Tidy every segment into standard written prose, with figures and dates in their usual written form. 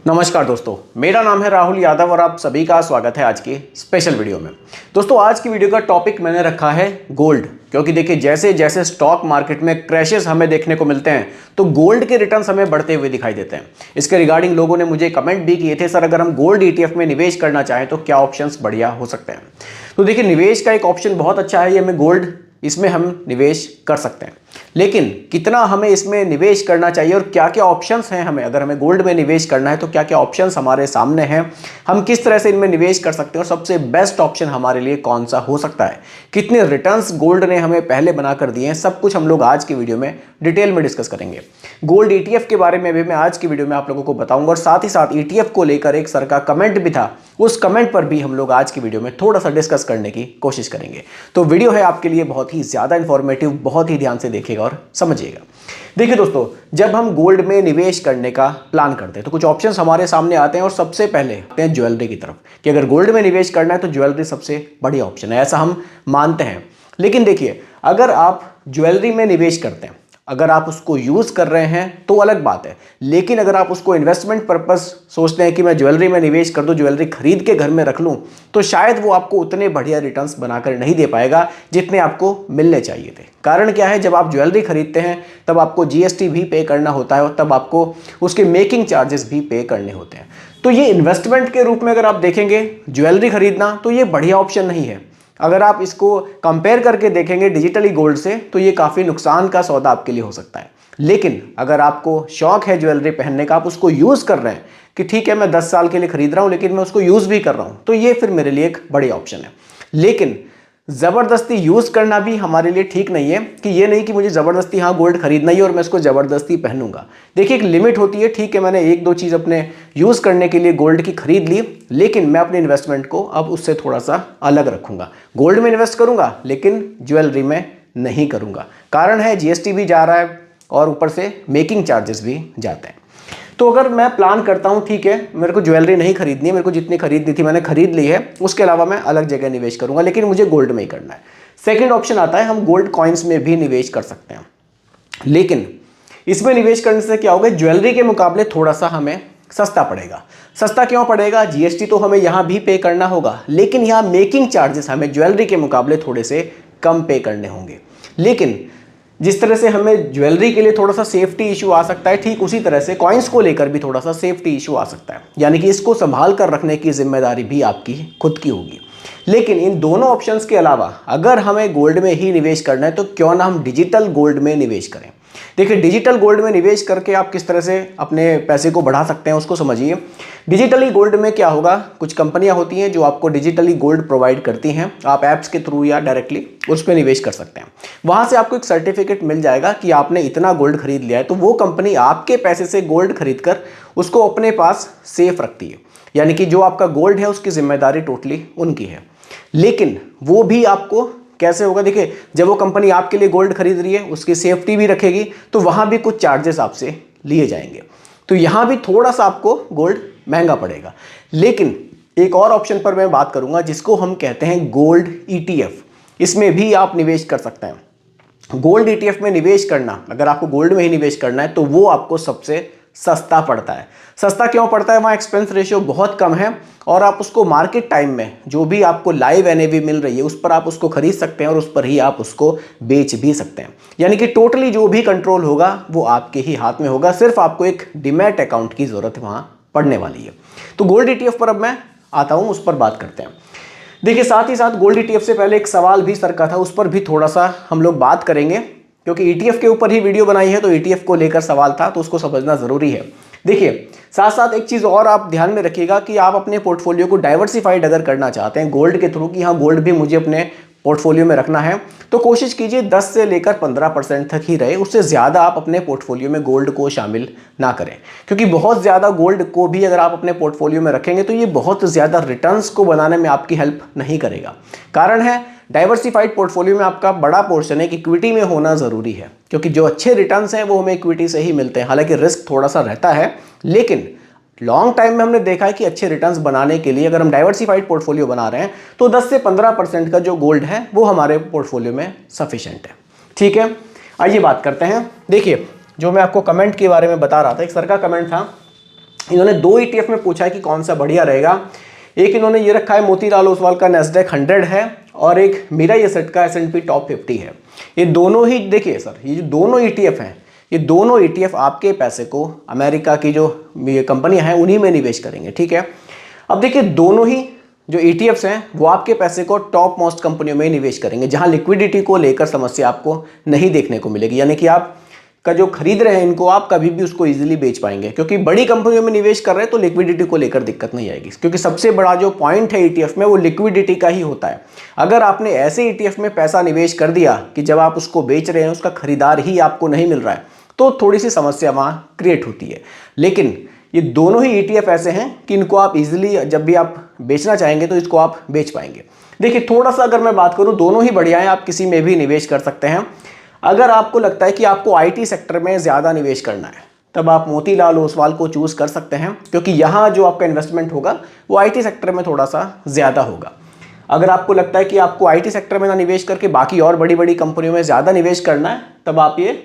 नमस्कार दोस्तों, मेरा नाम है राहुल यादव और आप सभी का स्वागत है आज की स्पेशल वीडियो में। दोस्तों, आज की वीडियो का टॉपिक मैंने रखा है गोल्ड, क्योंकि देखिए जैसे जैसे स्टॉक मार्केट में क्रैशेस हमें देखने को मिलते हैं तो गोल्ड के रिटर्न्स हमें बढ़ते हुए दिखाई देते हैं। इसके रिगार्डिंग लोगों ने मुझे कमेंट भी किए थे, सर अगर हम गोल्ड ETF में निवेश करना चाहें तो क्या ऑप्शंस बढ़िया हो सकते हैं। तो देखिए, निवेश का एक ऑप्शन बहुत अच्छा है, ये हमें गोल्ड, इसमें हम निवेश कर सकते हैं। लेकिन कितना हमें इसमें निवेश करना चाहिए और क्या क्या ऑप्शंस हैं हमें, अगर हमें गोल्ड में निवेश करना है तो क्या क्या ऑप्शंस हमारे सामने हैं, हम किस तरह से इनमें निवेश कर सकते हैं और सबसे बेस्ट ऑप्शन हमारे लिए कौन सा हो सकता है, कितने रिटर्न्स गोल्ड ने हमें पहले बनाकर दिए हैं, सब कुछ हम लोग आज की वीडियो में डिटेल में डिस्कस करेंगे। गोल्ड ETF के बारे में भी मैं आज की वीडियो में आप लोगों को बताऊंगा और साथ ही साथ ETF को लेकर एक सर का कमेंट भी था, उस कमेंट पर भी हम लोग आज की वीडियो में थोड़ा सा डिस्कस करने की कोशिश करेंगे। तो वीडियो है आपके लिए बहुत ही ज्यादा इंफॉर्मेटिव, बहुत ही ध्यान से देखिएगा और समझिएगा। देखिए दोस्तों, जब हम गोल्ड में निवेश करने का प्लान करते हैं तो कुछ ऑप्शंस हमारे सामने आते हैं और सबसे पहले आते हैं ज्वेलरी की तरफ कि अगर गोल्ड में निवेश करना है तो ज्वेलरी सबसे बढ़िया ऑप्शन है, ऐसा हम मानते हैं। लेकिन देखिए, अगर आप ज्वेलरी में निवेश करते हैं, अगर आप उसको यूज कर रहे हैं तो अलग बात है, लेकिन अगर आप उसको इन्वेस्टमेंट पर्पस सोचते हैं कि मैं ज्वेलरी में निवेश कर दूं, ज्वेलरी खरीद के घर में रख लूं, तो शायद वो आपको उतने बढ़िया रिटर्न्स बनाकर नहीं दे पाएगा जितने आपको मिलने चाहिए थे। कारण क्या है, जब आप ज्वेलरी खरीदते हैं तब आपको GST भी पे करना होता है और तब आपको उसके मेकिंग चार्जेस भी पे करने होते हैं। तो ये इन्वेस्टमेंट के रूप में अगर आप देखेंगे ज्वेलरी खरीदना, तो ये बढ़िया ऑप्शन नहीं है। अगर आप इसको कंपेयर करके देखेंगे डिजिटली गोल्ड से तो ये काफ़ी नुकसान का सौदा आपके लिए हो सकता है। लेकिन अगर आपको शौक है ज्वेलरी पहनने का, आप उसको यूज़ कर रहे हैं कि ठीक है मैं 10 साल के लिए खरीद रहा हूँ लेकिन मैं उसको यूज़ भी कर रहा हूँ, तो ये फिर मेरे लिए एक बड़ी ऑप्शन है। लेकिन ज़बरदस्ती यूज़ करना भी हमारे लिए ठीक नहीं है कि ये नहीं कि मुझे ज़बरदस्ती हाँ गोल्ड खरीदना ही और मैं इसको ज़बरदस्ती पहनूंगा। देखिए, एक लिमिट होती है। ठीक है, मैंने एक दो चीज़ अपने यूज़ करने के लिए गोल्ड की खरीद ली, लेकिन मैं अपने इन्वेस्टमेंट को अब उससे थोड़ा सा अलग रखूंगा। गोल्ड में इन्वेस्ट करूंगा लेकिन ज्वेलरी में नहीं करूंगा। कारण है GST भी जा रहा है और ऊपर से मेकिंग चार्जेस भी जाते हैं। तो अगर मैं प्लान करता हूं ठीक है मेरे को ज्वेलरी नहीं खरीदनी है, मेरे को जितनी खरीदनी थी मैंने खरीद ली है, उसके अलावा मैं अलग जगह निवेश करूंगा, लेकिन मुझे गोल्ड में ही करना है। सेकंड ऑप्शन आता है, हम गोल्ड कॉइन्स में भी निवेश कर सकते हैं। लेकिन इसमें निवेश करने से क्या होगा, ज्वेलरी के मुकाबले थोड़ा सा हमें सस्ता पड़ेगा। सस्ता क्यों पड़ेगा, GST तो हमें यहाँ भी पे करना होगा, लेकिन यहाँ मेकिंग चार्जेस हमें ज्वेलरी के मुकाबले थोड़े से कम पे करने होंगे। लेकिन जिस तरह से हमें ज्वेलरी के लिए थोड़ा सा सेफ्टी इशू आ सकता है, ठीक उसी तरह से कॉइन्स को लेकर भी थोड़ा सा सेफ्टी इशू आ सकता है, यानी कि इसको संभाल कर रखने की जिम्मेदारी भी आपकी खुद की होगी। लेकिन इन दोनों ऑप्शंस के अलावा अगर हमें गोल्ड में ही निवेश करना है तो क्यों ना हम डिजिटल गोल्ड में निवेश करें। देखिए, डिजिटल गोल्ड में निवेश करके आप किस तरह से अपने पैसे को बढ़ा सकते हैं उसको समझिए। डिजिटली गोल्ड में क्या होगा, कुछ कंपनियां होती हैं जो आपको डिजिटली गोल्ड प्रोवाइड करती हैं, आप ऐप्स के थ्रू या डायरेक्टली उस पर निवेश कर सकते हैं। वहां से आपको एक सर्टिफिकेट मिल जाएगा कि आपने इतना गोल्ड खरीद लिया है, तो वो कंपनी आपके पैसे से गोल्ड खरीद कर उसको अपने पास सेफ रखती है, यानी कि जो आपका गोल्ड है उसकी जिम्मेदारी टोटली उनकी है। लेकिन वो भी आपको कैसे होगा, देखिए जब वो कंपनी आपके लिए गोल्ड खरीद रही है उसकी सेफ्टी भी रखेगी, तो वहां भी कुछ चार्जेस आपसे लिए जाएंगे, तो यहां भी थोड़ा सा आपको गोल्ड महंगा पड़ेगा। लेकिन एक और ऑप्शन पर मैं बात करूंगा जिसको हम कहते हैं गोल्ड ETF, इसमें भी आप निवेश कर सकते हैं। गोल्ड ETF में निवेश करना, अगर आपको गोल्ड में ही निवेश करना है तो वो आपको सबसे सस्ता पड़ता है। सस्ता क्यों पड़ता है, वहाँ एक्सपेंस रेशियो बहुत कम है और आप उसको मार्केट टाइम में जो भी आपको लाइव NAV मिल रही है उस पर आप उसको खरीद सकते हैं और उस पर ही आप उसको बेच भी सकते हैं। यानी कि टोटली जो भी कंट्रोल होगा वो आपके ही हाथ में होगा, सिर्फ आपको एक डीमैट अकाउंट की जरूरत वहाँ पड़ने वाली है। तो गोल्ड ETF पर अब मैं आता हूँ, उस पर बात करते हैं। देखिए, साथ ही साथ गोल्ड ETF से पहले एक सवाल भी सर का था, उस पर भी थोड़ा सा हम लोग बात करेंगे, क्योंकि ETF के ऊपर ही वीडियो बनाई है तो ETF को लेकर सवाल था तो उसको समझना जरूरी है। देखिए, साथ साथ एक चीज़ और आप ध्यान में रखिएगा कि आप अपने पोर्टफोलियो को डाइवर्सिफाइड अगर करना चाहते हैं गोल्ड के थ्रू कि हाँ गोल्ड भी मुझे अपने पोर्टफोलियो में रखना है, तो कोशिश कीजिए 10 से लेकर 15% तक ही रहे, उससे ज़्यादा आप अपने पोर्टफोलियो में गोल्ड को शामिल ना करें, क्योंकि बहुत ज़्यादा गोल्ड को भी अगर आप अपने पोर्टफोलियो में रखेंगे तो ये बहुत ज़्यादा रिटर्न्स को बनाने में आपकी हेल्प नहीं करेगा। कारण है, डाइवर्सिफाइड पोर्टफोलियो में आपका बड़ा पोर्शन एक इक्विटी में होना ज़रूरी है, क्योंकि जो अच्छे रिटर्न्स हैं वो हमें इक्विटी से ही मिलते हैं। हालांकि रिस्क थोड़ा सा रहता है, लेकिन लॉन्ग टाइम में हमने देखा है कि अच्छे रिटर्न्स बनाने के लिए अगर हम डाइवर्सिफाइड पोर्टफोलियो बना रहे हैं तो 10 से 15% का जो गोल्ड है वो हमारे पोर्टफोलियो में सफिशिएंट है। ठीक है, आइए बात करते हैं। देखिए, जो मैं आपको कमेंट के बारे में बता रहा था, एक सर का कमेंट था इन्होंने 2 ETF में पूछा है कि कौन सा बढ़िया रहेगा। एक इन्होंने ये रखा है मोतीलाल ओसवाल का नैस्डैक 100 है और एक मीरा एसेट का S&P टॉप 50 है। ये दोनों ही देखिए सर, ये जो दोनों ETF हैं, ये दोनों ETF आपके पैसे को अमेरिका की जो कंपनियां हैं उन्हीं में निवेश करेंगे, ठीक है। अब देखिए दोनों ही जो ETFs हैं वो आपके पैसे को टॉप मोस्ट कंपनियों में निवेश करेंगे, जहां लिक्विडिटी को लेकर समस्या आपको नहीं देखने को मिलेगी। यानी कि आप का जो खरीद रहे हैं इनको, आप कभी भी उसको इजीली बेच पाएंगे, क्योंकि बड़ी कंपनियों में निवेश कर रहे हैं तो लिक्विडिटी को लेकर दिक्कत नहीं आएगी, क्योंकि सबसे बड़ा जो पॉइंट है ETF में वो लिक्विडिटी का ही होता है। अगर आपने ऐसे ETF में पैसा निवेश कर दिया कि जब आप उसको बेच रहे हैं उसका खरीदार ही आपको नहीं मिल रहा है, तो थोड़ी सी समस्या वहाँ क्रिएट होती है। लेकिन ये दोनों ही ETF ऐसे हैं कि इनको आप इजीली जब भी आप बेचना चाहेंगे तो इसको आप बेच पाएंगे। देखिए थोड़ा सा अगर मैं बात करूँ, दोनों ही बढ़िया हैं, आप किसी में भी निवेश कर सकते हैं। अगर आपको लगता है कि आपको IT सेक्टर में ज़्यादा निवेश करना है, तब आप मोतीलाल ओसवाल को चूज़ कर सकते हैं, क्योंकि यहाँ जो आपका इन्वेस्टमेंट होगा वो IT सेक्टर में थोड़ा सा ज़्यादा होगा। अगर आपको लगता है कि आपको IT सेक्टर में ना निवेश करके बाकी और बड़ी बड़ी कंपनियों में ज़्यादा निवेश करना है, तब आप ये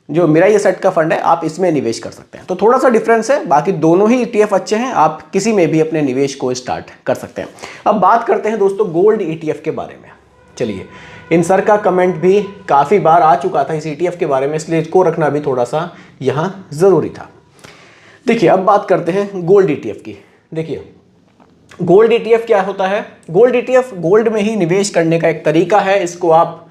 जो मीरा एसेट का फंड है आप इसमें निवेश कर सकते हैं। तो थोड़ा सा डिफरेंस है, बाकी दोनों ही ETF अच्छे हैं, आप किसी में भी अपने निवेश को स्टार्ट कर सकते हैं। अब बात करते हैं दोस्तों गोल्ड ETF के बारे में। चलिए, इन सर का कमेंट भी काफ़ी बार आ चुका था इस ETF के बारे में, इसलिए इसको रखना भी थोड़ा सा यहाँ ज़रूरी था। देखिए अब बात करते हैं गोल्ड ETF की। देखिए गोल्ड ETF क्या होता है? गोल्ड ETF गोल्ड में ही निवेश करने का एक तरीका है। इसको आप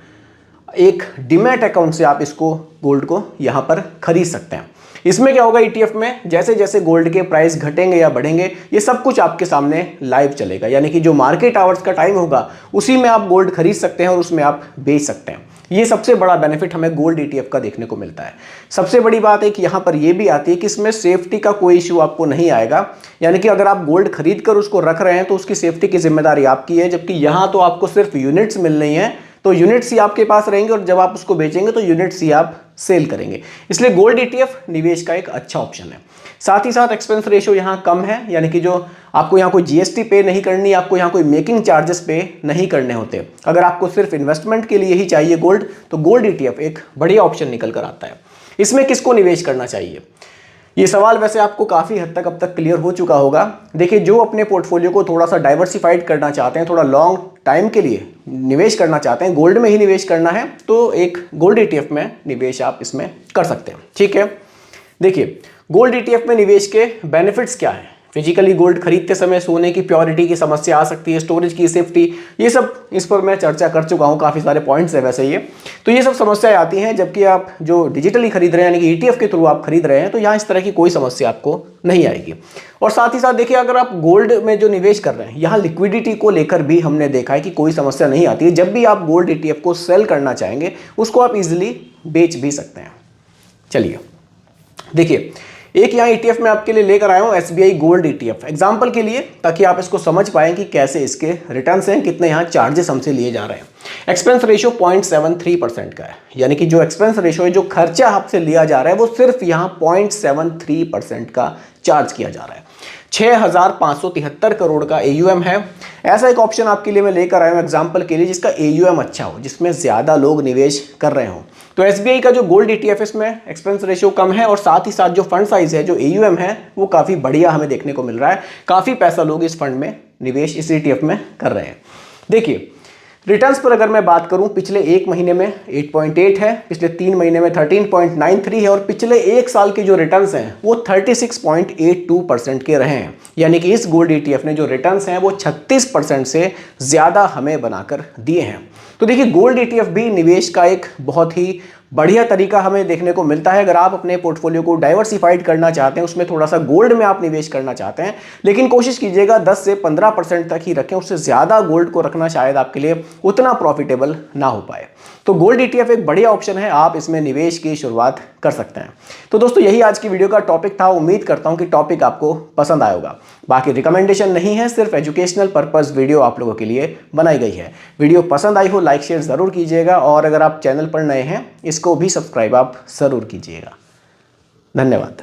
एक डीमैट अकाउंट से आप इसको गोल्ड को यहाँ पर खरीद सकते हैं। इसमें क्या होगा, ETF में जैसे जैसे गोल्ड के प्राइस घटेंगे या बढ़ेंगे, ये सब कुछ आपके सामने लाइव चलेगा। यानी कि जो मार्केट आवर्स का टाइम होगा उसी में आप गोल्ड खरीद सकते हैं और उसमें आप बेच सकते हैं। ये सबसे बड़ा बेनिफिट हमें गोल्ड ETF का देखने को मिलता है। सबसे बड़ी बात है कि यहाँ पर ये भी आती है कि इसमें सेफ्टी का कोई इशू आपको नहीं आएगा। यानी कि अगर आप गोल्ड खरीद कर उसको रख रहे हैं तो उसकी सेफ्टी की जिम्मेदारी आपकी है, जबकि यहाँ तो आपको सिर्फ यूनिट्स मिल रही हैं, तो यूनिट्स ही आपके पास रहेंगे और जब आप उसको बेचेंगे तो यूनिट्स ही आप सेल करेंगे। इसलिए गोल्ड ETF निवेश का एक अच्छा ऑप्शन है। साथ ही साथ एक्सपेंस रेशियो यहाँ कम है, यानी कि जो आपको यहाँ कोई GST पे नहीं करनी, आपको यहाँ कोई मेकिंग चार्जेस पे नहीं करने होते। अगर आपको सिर्फ इन्वेस्टमेंट के लिए ही चाहिए गोल्ड, तो गोल्ड ETF एक बढ़िया ऑप्शन निकल कर आता है। इसमें किसको निवेश करना चाहिए, ये सवाल वैसे आपको काफ़ी हद तक अब तक क्लियर हो चुका होगा। देखिए जो अपने पोर्टफोलियो को थोड़ा सा डाइवर्सिफाइड करना चाहते हैं, थोड़ा लॉन्ग टाइम के लिए निवेश करना चाहते हैं, गोल्ड में ही निवेश करना है, तो एक गोल्ड ETF में निवेश आप इसमें कर सकते हैं, ठीक है। देखिए गोल्ड ETF में निवेश के बेनिफिट्स क्या हैं। फिजिकली गोल्ड खरीदते समय सोने की प्योरिटी की समस्या आ सकती है, स्टोरेज की सेफ्टी, ये सब इस पर मैं चर्चा कर चुका हूँ, काफ़ी सारे पॉइंट्स है वैसे ये। तो ये सब समस्याएं आती हैं, जबकि आप जो डिजिटली खरीद रहे हैं यानी कि ETF के थ्रू आप खरीद रहे हैं, तो यहाँ इस तरह की कोई समस्या आपको नहीं आएगी। और साथ ही साथ देखिए अगर आप गोल्ड में जो निवेश कर रहे हैं, यहाँ लिक्विडिटी को लेकर भी हमने देखा है कि कोई समस्या नहीं आती है। जब भी आप गोल्ड ETF को सेल करना चाहेंगे उसको आप इजिली बेच भी सकते हैं। चलिए देखिए एक यहाँ ETF में आपके लिए लेकर आया हूँ SBI गोल्ड ETF एग्जाम्पल के लिए, ताकि आप इसको समझ पाएं कि कैसे इसके रिटर्न्स हैं, कितने यहाँ चार्जेस हमसे लिए जा रहे हैं। एक्सपेंस रेशियो 0.73% का है, यानी कि जो एक्सपेंस रेशियो है, जो खर्चा आपसे लिया जा रहा है, वो सिर्फ यहाँ 0.73% का चार्ज किया जा रहा है। 6,573 करोड़ का AUM है। ऐसा एक ऑप्शन आपके लिए मैं लेकर आया हूँ एग्जाम्पल के लिए, जिसका AUM अच्छा हो, जिसमें ज़्यादा लोग निवेश कर रहे हों। तो SBI का जो गोल्ड ETF इसमें एक्सपेंस रेशियो कम है और साथ ही साथ जो फंड साइज है, जो AUM है, वो काफ़ी बढ़िया हमें देखने को मिल रहा है। काफ़ी पैसा लोग इस फंड में निवेश इस ETF में कर रहे हैं। देखिए रिटर्न्स पर अगर मैं बात करूं, पिछले एक महीने में 8.8 है, पिछले 3 महीने में 13.93 है और पिछले एक साल के जो रिटर्न्स हैं वो 36.82% के रहे हैं। यानी कि इस गोल्ड ETF ने जो रिटर्न्स हैं वो 36% से ज़्यादा हमें बनाकर दिए हैं। तो देखिए गोल्ड ETF भी निवेश का एक बहुत ही बढ़िया तरीका हमें देखने को मिलता है। अगर आप अपने पोर्टफोलियो को डाइवर्सिफाइड करना चाहते हैं, उसमें थोड़ा सा गोल्ड में आप निवेश करना चाहते हैं, लेकिन कोशिश कीजिएगा 10 से 15% तक ही रखें, उससे ज़्यादा गोल्ड को रखना शायद आपके लिए उतना प्रॉफिटेबल ना हो पाए। तो गोल्ड ETF एक बढ़िया ऑप्शन है, आप इसमें निवेश की शुरुआत कर सकते हैं। तो दोस्तों यही आज की वीडियो का टॉपिक था। उम्मीद करता हूँ कि टॉपिक आपको पसंद आया होगा। बाकी रिकमेंडेशन नहीं है, सिर्फ एजुकेशनल पर्पस वीडियो आप लोगों के लिए बनाई गई है। वीडियो पसंद आई हो लाइक शेयर ज़रूर कीजिएगा और अगर आप चैनल पर नए हैं इसको भी सब्सक्राइब आप ज़रूर कीजिएगा। धन्यवाद।